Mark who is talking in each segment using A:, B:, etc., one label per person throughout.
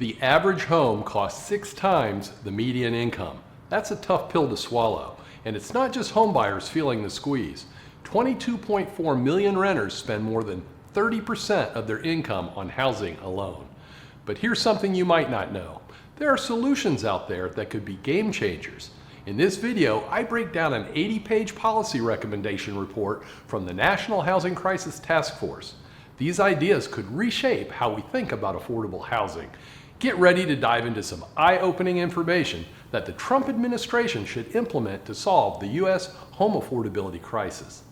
A: The average home costs 6 times the median income. That's a tough pill to swallow. And it's not just homebuyers feeling the squeeze. 22.4 million renters spend more than 30% of their income on housing alone. But here's something you might not know. There are solutions out there that could be game changers. In this video, I break down an 80-page policy recommendation report from the National Housing Crisis Task Force. These ideas could reshape how we think about affordable housing. Get ready to dive into some eye-opening information that the Trump administration should implement to solve the U.S. home affordability crisis.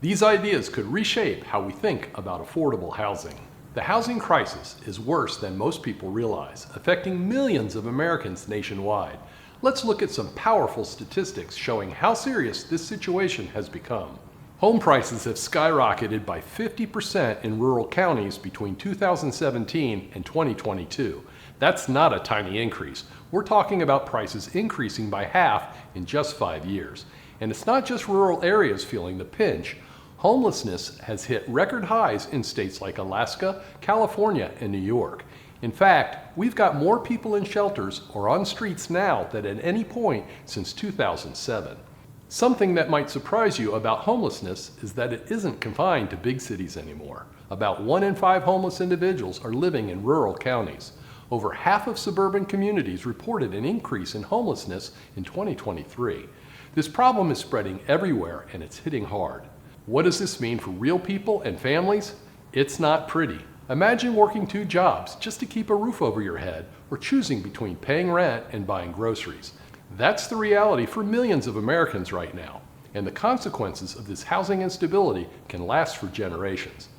A: These ideas could reshape how we think about affordable housing. The housing crisis is worse than most people realize, affecting millions of Americans nationwide. Let's look at some powerful statistics showing how serious this situation has become. Home prices have skyrocketed by 50% in rural counties between 2017 and 2022. That's not a tiny increase. We're talking about prices increasing by half in just 5 years. And it's not just rural areas feeling the pinch. Homelessness has hit record highs in states like Alaska, California, and New York. In fact, we've got more people in shelters or on streets now than at any point since 2007. Something that might surprise you about homelessness is that it isn't confined to big cities anymore. About 1 in 5 homeless individuals are living in rural counties. Over half of suburban communities reported an increase in homelessness in 2023. This problem is spreading everywhere and it's hitting hard. What does this mean for real people and families? It's not pretty. Imagine working 2 jobs just to keep a roof over your head or choosing between paying rent and buying groceries. That's the reality for millions of Americans right now, and the consequences of this housing instability can last for generations.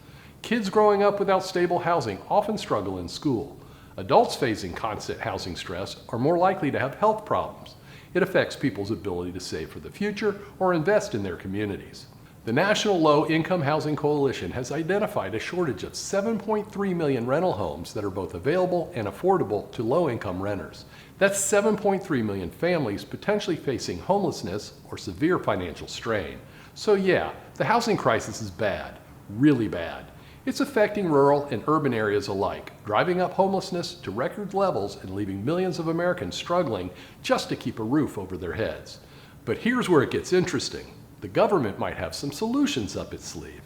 A: Kids growing up without stable housing often struggle in school. Adults facing constant housing stress are more likely to have health problems. It affects people's ability to save for the future or invest in their communities. The National Low Income Housing Coalition has identified a shortage of 7.3 million rental homes that are both available and affordable to low-income renters. That's 7.3 million families potentially facing homelessness or severe financial strain. So yeah, the housing crisis is bad, really bad. It's affecting rural and urban areas alike, driving up homelessness to record levels and leaving millions of Americans struggling just to keep a roof over their heads. But here's where it gets interesting. The government might have some solutions up its sleeve.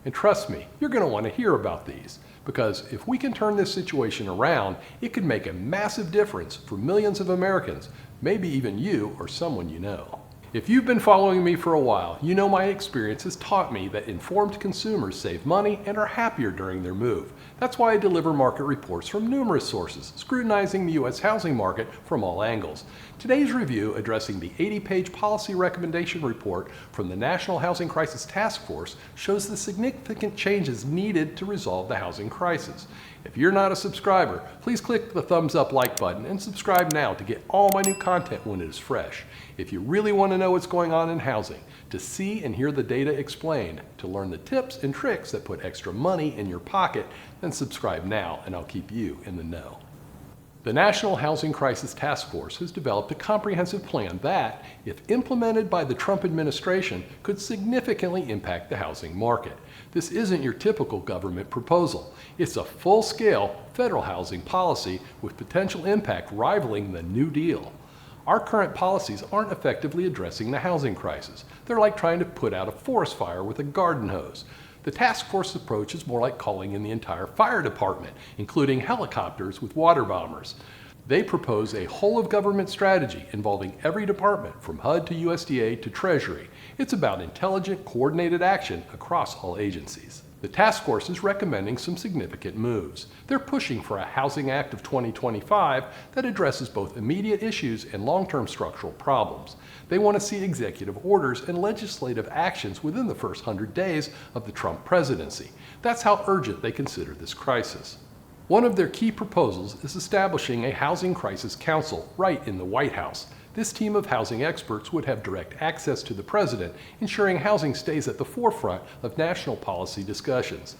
A: And trust me, you're going to want to hear about these, because if we can turn this situation around, it could make a massive difference for millions of Americans, maybe even you or someone you know. If you've been following me for a while, you know my experience has taught me that informed consumers save money and are happier during their move. That's why I deliver market reports from numerous sources, scrutinizing the U.S. housing market from all angles. Today's review, addressing the 80-page policy recommendation report from the National Housing Crisis Task Force, shows the significant changes needed to resolve the housing crisis. If you're not a subscriber, please click the thumbs up like button and subscribe now to get all my new content when it is fresh. If you really want to know what's going on in housing, to see and hear the data explained, to learn the tips and tricks that put extra money in your pocket, then subscribe now and I'll keep you in the know. The National Housing Crisis Task Force has developed a comprehensive plan that, if implemented by the Trump administration, could significantly impact the housing market. This isn't your typical government proposal. It's a full-scale federal housing policy with potential impact rivaling the New Deal. Our current policies aren't effectively addressing the housing crisis. They're like trying to put out a forest fire with a garden hose. The task force approach is more like calling in the entire fire department, including helicopters with water bombers. They propose a whole-of-government strategy involving every department from HUD to USDA to Treasury. It's about intelligent, coordinated action across all agencies. The task force is recommending some significant moves. They're pushing for a Housing Act of 2025 that addresses both immediate issues and long-term structural problems. They want to see executive orders and legislative actions within the first 100 days of the Trump presidency. That's how urgent they consider this crisis. One of their key proposals is establishing a Housing Crisis Council right in the White House. This team of housing experts would have direct access to the president, ensuring housing stays at the forefront of national policy discussions.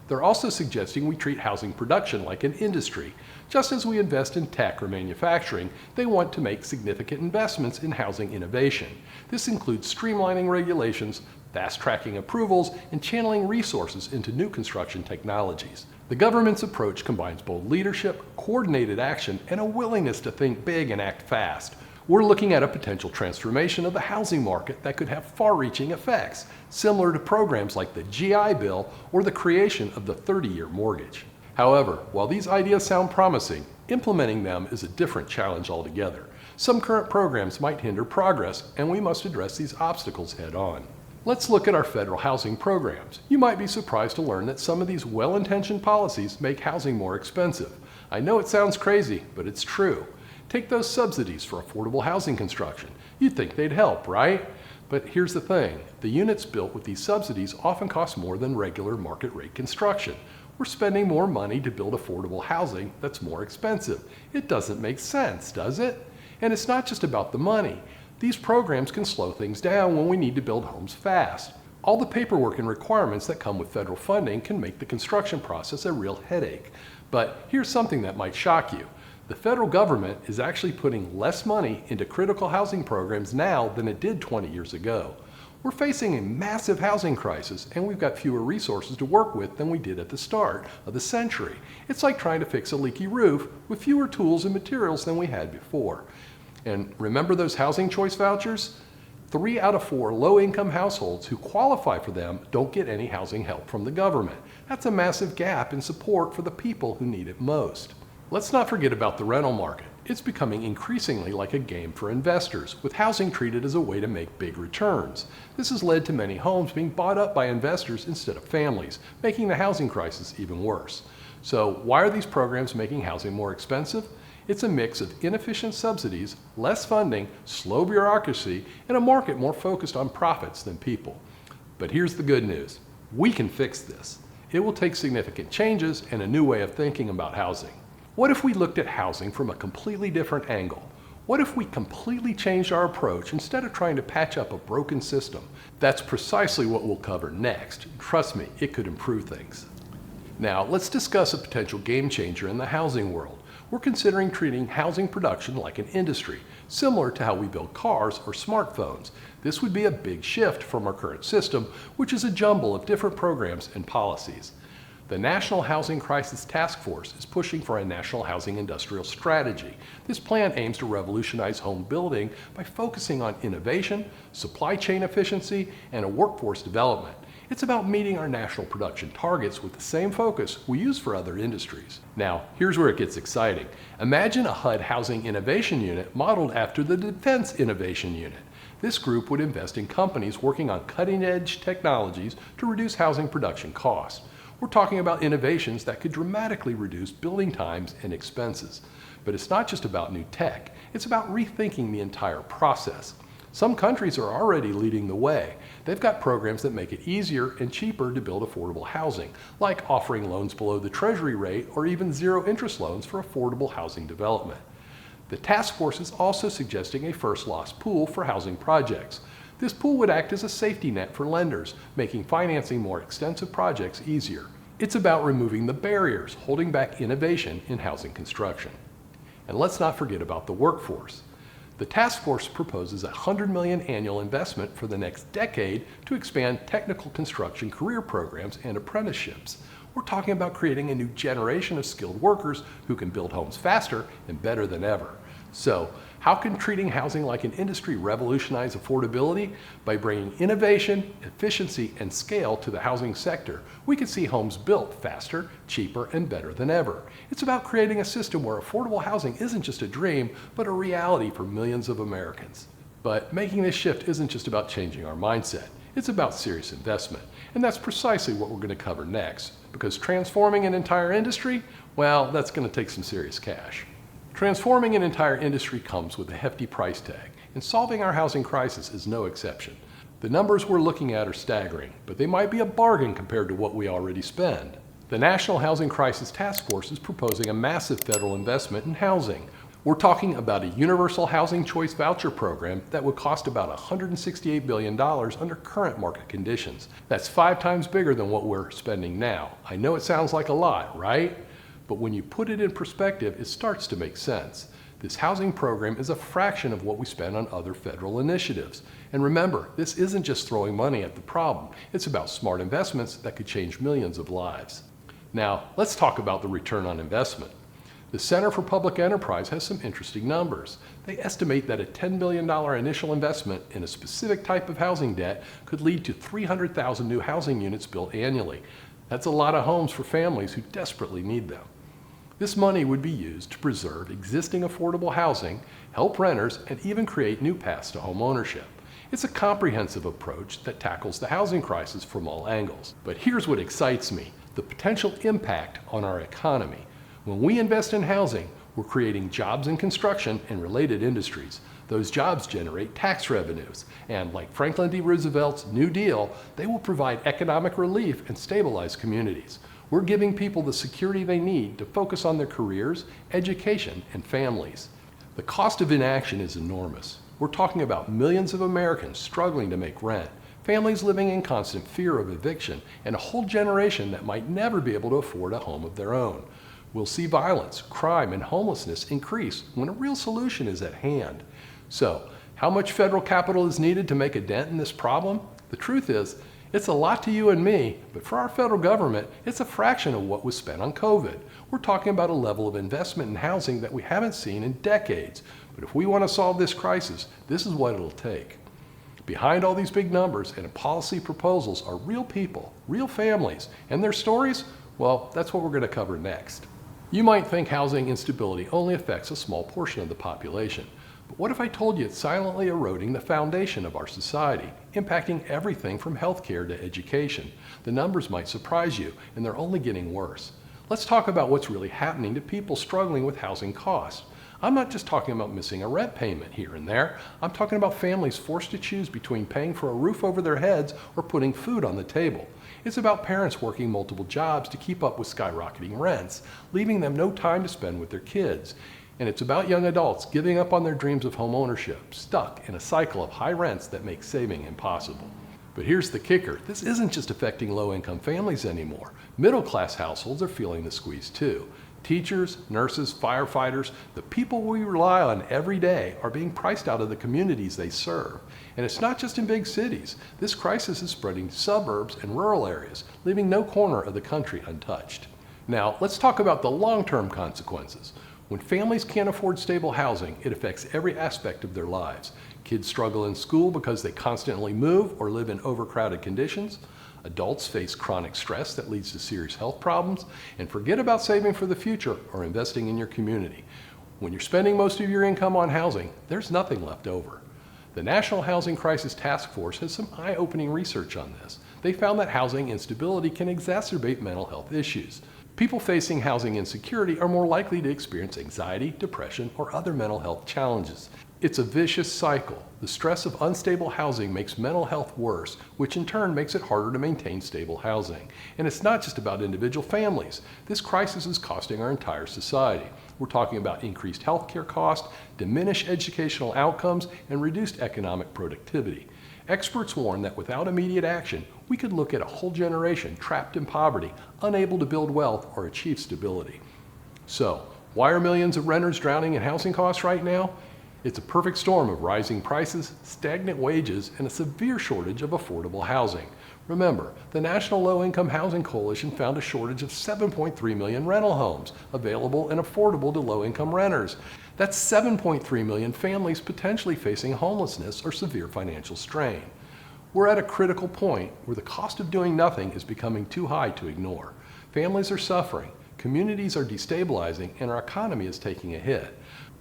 A: They're also suggesting we treat housing production like an industry. Just as we invest in tech or manufacturing, they want to make significant investments in housing innovation. This includes streamlining regulations, fast-tracking approvals, and channeling resources into new construction technologies. The government's approach combines bold leadership, coordinated action, and a willingness to think big and act fast. We're looking at a potential transformation of the housing market that could have far-reaching effects, similar to programs like the GI Bill or the creation of the 30-year mortgage. However, while these ideas sound promising, implementing them is a different challenge altogether. Some current programs might hinder progress, and we must address these obstacles head-on. Let's look at our federal housing programs. You might be surprised to learn that some of these well-intentioned policies make housing more expensive. I know it sounds crazy, but it's true. Take those subsidies for affordable housing construction. You'd think they'd help, right? But here's the thing. The units built with these subsidies often cost more than regular market rate construction. We're spending more money to build affordable housing that's more expensive. It doesn't make sense, does it? And it's not just about the money. These programs can slow things down when we need to build homes fast. All the paperwork and requirements that come with federal funding can make the construction process a real headache. But here's something that might shock you. The federal government is actually putting less money into critical housing programs now than it did 20 years ago. We're facing a massive housing crisis, and we've got fewer resources to work with than we did at the start of the century. It's like trying to fix a leaky roof with fewer tools and materials than we had before. And remember those housing choice vouchers? 3 out of 4 low-income households who qualify for them don't get any housing help from the government. That's a massive gap in support for the people who need it most. Let's not forget about the rental market. It's becoming increasingly like a game for investors, with housing treated as a way to make big returns. This has led to many homes being bought up by investors instead of families, making the housing crisis even worse. So why are these programs making housing more expensive? It's a mix of inefficient subsidies, less funding, slow bureaucracy, and a market more focused on profits than people. But here's the good news. We can fix this. It will take significant changes and a new way of thinking about housing. What if we looked at housing from a completely different angle? What if we completely changed our approach instead of trying to patch up a broken system? That's precisely what we'll cover next. Trust me, it could improve things. Now, let's discuss a potential game changer in the housing world. We're considering treating housing production like an industry, similar to how we build cars or smartphones. This would be a big shift from our current system, which is a jumble of different programs and policies. The National Housing Crisis Task Force is pushing for a national housing industrial strategy. This plan aims to revolutionize home building by focusing on innovation, supply chain efficiency, and a workforce development. It's about meeting our national production targets with the same focus we use for other industries. Now, here's where it gets exciting. Imagine a HUD Housing Innovation Unit modeled after the Defense Innovation Unit. This group would invest in companies working on cutting-edge technologies to reduce housing production costs. We're talking about innovations that could dramatically reduce building times and expenses. But it's not just about new tech, it's about rethinking the entire process. Some countries are already leading the way. They've got programs that make it easier and cheaper to build affordable housing, like offering loans below the Treasury rate or even zero-interest loans for affordable housing development. The task force is also suggesting a first loss pool for housing projects. This pool would act as a safety net for lenders, making financing more extensive projects easier. It's about removing the barriers holding back innovation in housing construction. And let's not forget about the workforce. The task force proposes a $100 million annual investment for the next decade to expand technical construction career programs and apprenticeships. We're talking about creating a new generation of skilled workers who can build homes faster and better than ever. So, how can treating housing like an industry revolutionize affordability? By bringing innovation, efficiency, and scale to the housing sector, we can see homes built faster, cheaper, and better than ever. It's about creating a system where affordable housing isn't just a dream, but a reality for millions of Americans. But making this shift isn't just about changing our mindset. It's about serious investment. And that's precisely what we're going to cover next. Because transforming an entire industry, well, that's going to take some serious cash. Transforming an entire industry comes with a hefty price tag, and solving our housing crisis is no exception. The numbers we're looking at are staggering, but they might be a bargain compared to what we already spend. The National Housing Crisis Task Force is proposing a massive federal investment in housing. We're talking about a universal housing choice voucher program that would cost about $168 billion under current market conditions. That's 5 times bigger than what we're spending now. I know it sounds like a lot, right? But when you put it in perspective, it starts to make sense. This housing program is a fraction of what we spend on other federal initiatives. And remember, this isn't just throwing money at the problem. It's about smart investments that could change millions of lives. Now, let's talk about the return on investment. The Center for Public Enterprise has some interesting numbers. They estimate that a $10 billion initial investment in a specific type of housing debt could lead to 300,000 new housing units built annually. That's a lot of homes for families who desperately need them. This money would be used to preserve existing affordable housing, help renters, and even create new paths to home ownership. It's a comprehensive approach that tackles the housing crisis from all angles. But here's what excites me: the potential impact on our economy. When we invest in housing, we're creating jobs in construction and related industries. Those jobs generate tax revenues, and like Franklin D. Roosevelt's New Deal, they will provide economic relief and stabilize communities. We're giving people the security they need to focus on their careers, education, and families. The cost of inaction is enormous. We're talking about millions of Americans struggling to make rent, families living in constant fear of eviction, and a whole generation that might never be able to afford a home of their own. We'll see violence, crime, and homelessness increase when a real solution is at hand. So, how much federal capital is needed to make a dent in this problem? The truth is, it's a lot to you and me, but for our federal government, it's a fraction of what was spent on COVID. We're talking about a level of investment in housing that we haven't seen in decades. But if we want to solve this crisis, this is what it'll take. Behind all these big numbers and policy proposals are real people, real families, and their stories, well, that's what we're going to cover next. You might think housing instability only affects a small portion of the population. But what if I told you it's silently eroding the foundation of our society, impacting everything from healthcare to education? The numbers might surprise you, and they're only getting worse. Let's talk about what's really happening to people struggling with housing costs. I'm not just talking about missing a rent payment here and there. I'm talking about families forced to choose between paying for a roof over their heads or putting food on the table. It's about parents working multiple jobs to keep up with skyrocketing rents, leaving them no time to spend with their kids. And it's about young adults giving up on their dreams of home ownership, stuck in a cycle of high rents that make saving impossible. But here's the kicker: this isn't just affecting low-income families anymore. Middle-class households are feeling the squeeze too. Teachers, nurses, firefighters, the people we rely on every day are being priced out of the communities they serve. And it's not just in big cities. This crisis is spreading to suburbs and rural areas, leaving no corner of the country untouched. Now, let's talk about the long-term consequences. When families can't afford stable housing, it affects every aspect of their lives. Kids struggle in school because they constantly move or live in overcrowded conditions. Adults face chronic stress that leads to serious health problems. And forget about saving for the future or investing in your community. When you're spending most of your income on housing, there's nothing left over. The National Housing Crisis Task Force has some eye-opening research on this. They found that housing instability can exacerbate mental health issues. People facing housing insecurity are more likely to experience anxiety, depression, or other mental health challenges. It's a vicious cycle. The stress of unstable housing makes mental health worse, which in turn makes it harder to maintain stable housing. And it's not just about individual families. This crisis is costing our entire society. We're talking about increased healthcare costs, diminished educational outcomes, and reduced economic productivity. Experts warn that without immediate action, we could look at a whole generation trapped in poverty, unable to build wealth or achieve stability. So, why are millions of renters drowning in housing costs right now? It's a perfect storm of rising prices, stagnant wages, and a severe shortage of affordable housing. Remember, the National Low-Income Housing Coalition found a shortage of 7.3 million rental homes available and affordable to low-income renters. That's 7.3 million families potentially facing homelessness or severe financial strain. We're at a critical point where the cost of doing nothing is becoming too high to ignore. Families are suffering, communities are destabilizing, and our economy is taking a hit.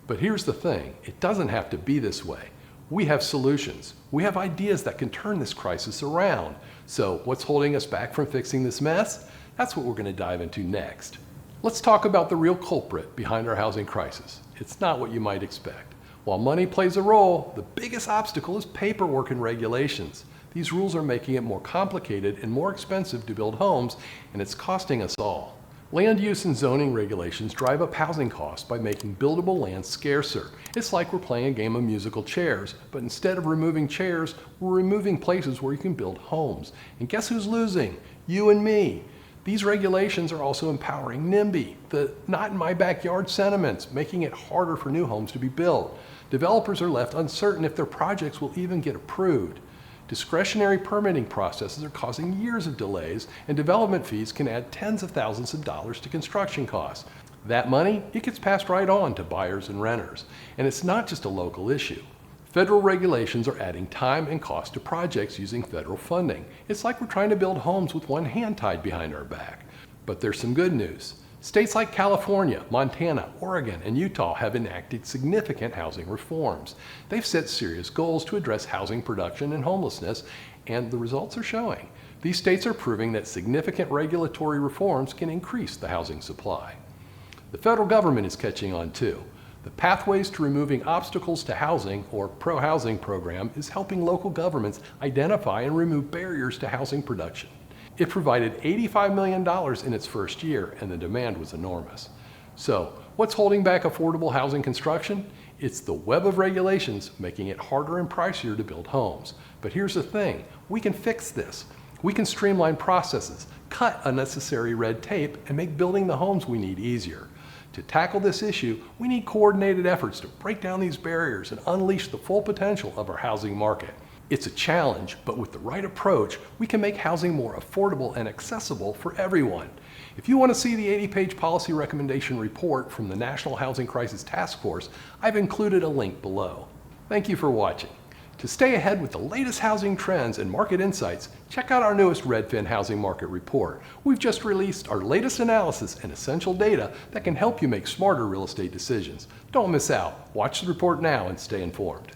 A: But here's the thing: it doesn't have to be this way. We have solutions. We have ideas that can turn this crisis around. So what's holding us back from fixing this mess? That's what we're going to dive into next. Let's talk about the real culprit behind our housing crisis. It's not what you might expect. While money plays a role, the biggest obstacle is paperwork and regulations. These rules are making it more complicated and more expensive to build homes, and it's costing us all. Land use and zoning regulations drive up housing costs by making buildable land scarcer. It's like we're playing a game of musical chairs, but instead of removing chairs, we're removing places where you can build homes. And guess who's losing? You and me. These regulations are also empowering NIMBY, the not in my backyard sentiments, making it harder for new homes to be built. Developers are left uncertain if their projects will even get approved. Discretionary permitting processes are causing years of delays, and development fees can add tens of thousands of dollars to construction costs. That money, it gets passed right on to buyers and renters. And it's not just a local issue. Federal regulations are adding time and cost to projects using federal funding. It's like we're trying to build homes with one hand tied behind our back. But there's some good news. States like California, Montana, Oregon, and Utah have enacted significant housing reforms. They've set serious goals to address housing production and homelessness, and the results are showing. These states are proving that significant regulatory reforms can increase the housing supply. The federal government is catching on too. The Pathways to Removing Obstacles to Housing, or Pro-Housing program, is helping local governments identify and remove barriers to housing production. It provided $85 million in its first year, and the demand was enormous. So, what's holding back affordable housing construction? It's the web of regulations making it harder and pricier to build homes. But here's the thing, we can fix this. We can streamline processes, cut unnecessary red tape, and make building the homes we need easier. To tackle this issue, we need coordinated efforts to break down these barriers and unleash the full potential of our housing market. It's a challenge, but with the right approach, we can make housing more affordable and accessible for everyone. If you want to see the 80-page policy recommendation report from the National Housing Crisis Task Force, I've included a link below. Thank you for watching. To stay ahead with the latest housing trends and market insights, check out our newest Redfin Housing Market Report. We've just released our latest analysis and essential data that can help you make smarter real estate decisions. Don't miss out. Watch the report now and stay informed.